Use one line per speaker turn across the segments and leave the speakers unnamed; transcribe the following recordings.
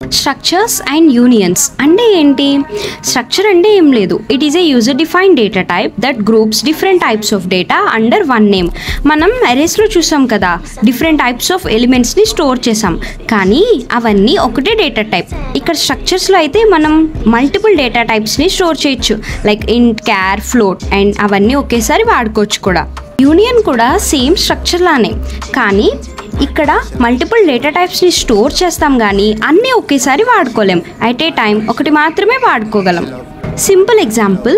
Structures and unions అంటే ఏంటి? Structure అంటే ఏం లేదు, it is a user defined data type that groups different types of data under one name. మనం అరేస్లో చూసాం కదా, డిఫరెంట్ టైప్స్ ఆఫ్ ఎలిమెంట్స్ని స్టోర్ చేసాం, కానీ అవన్నీ ఒకటే డేటా టైప్. ఇక్కడ స్ట్రక్చర్స్లో అయితే మనం మల్టిపుల్ డేటా టైప్స్ని స్టోర్ చేయొచ్చు, లైక్ ఇంట్, క్యార్, ఫ్లోట్, అండ్ అవన్నీ ఒకేసారి వాడుకోవచ్చు కూడా. యూనియన్ కూడా సేమ్ స్ట్రక్చర్ లానే, కానీ ఇక్కడ మల్టిపుల్ డేటా టైప్స్ని స్టోర్ చేస్తాం కానీ అన్నీ ఒకేసారి వాడుకోలేం. అట్ ఏ టైం ఒకటి మాత్రమే వాడుకోగలం. సింపుల్ ఎగ్జాంపుల్,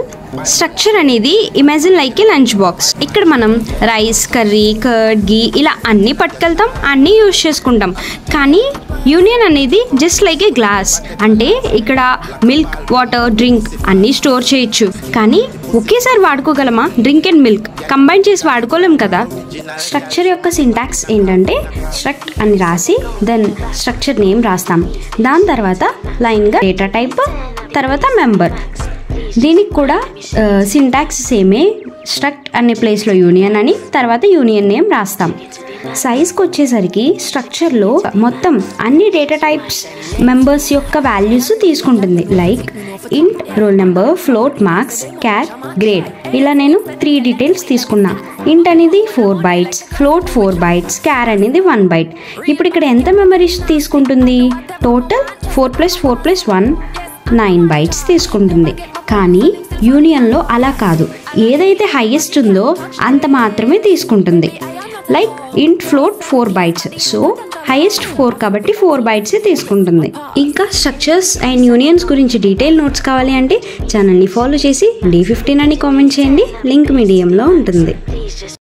స్ట్రక్చర్ అనేది ఇమాజిన్ లైక్ ఏ లంచ్ బాక్స్. ఇక్కడ మనం రైస్, కర్రీ, కర్డ్, గీ ఇలా అన్నీ పట్టుకెళ్తాం, అన్నీ యూజ్ చేసుకుంటాం. కానీ యూనియన్ అనేది జస్ట్ లైక్ ఏ గ్లాస్, అంటే ఇక్కడ మిల్క్, వాటర్, డ్రింక్ అన్నీ స్టోర్ చేయొచ్చు, కానీ ఒకేసారి వాడుకోగలమా? డ్రింక్ అండ్ మిల్క్ కంబైన్ చేసి వాడుకోలేం కదా. స్ట్రక్చర్ యొక్క సింటాక్స్ ఏంటంటే, స్ట్రక్ట్ అని రాసి దెన్ స్ట్రక్చర్ నేమ్ రాస్తాం, దాని తర్వాత లైన్గా డేటా టైప్, తర్వాత మెంబర్. దీనికి కూడా సింటాక్స్ సేమే, స్ట్రక్ట్ అనే ప్లేస్లో యూనియన్ అని, తర్వాత యూనియన్ నేమ్ రాస్తాం. సైజ్కి వచ్చేసరికి స్ట్రక్చర్లో మొత్తం అన్ని డేటా టైప్స్ మెంబర్స్ యొక్క వాల్యూస్ తీసుకుంటుంది, like int, roll number, float, marks, char, grade. ఇలా నేను 3 డీటెయిల్స్ తీసుకున్నా. ఇంట్ అనేది 4 బైట్స్, ఫ్లోట్ 4 బైట్స్, క్యార్ అనేది 1 బైట్. ఇప్పుడు ఇక్కడ ఎంత మెమరీస్ తీసుకుంటుంది? టోటల్ 4 + 4 + 1 9 బైట్స్ తీసుకుంటుంది. కానీ యూనియన్లో అలా కాదు, ఏదైతే హైయెస్ట్ ఉందో అంత మాత్రమే తీసుకుంటుంది. లైక్ ఇంట్, ఫ్లోట్ 4 బైట్స్, సో హైయెస్ట్ 4 కాబట్టి 4 బైట్స్ తీసుకుంటుంది. ఇంకా స్ట్రక్చర్స్ అండ్ యూనియన్స్ గురించి డీటెయిల్ నోట్స్ కావాలి అంటే ఛానల్ని ఫాలో చేసి D15 అని కామెంట్ చేయండి, లింక్ మీడియంలో ఉంటుంది.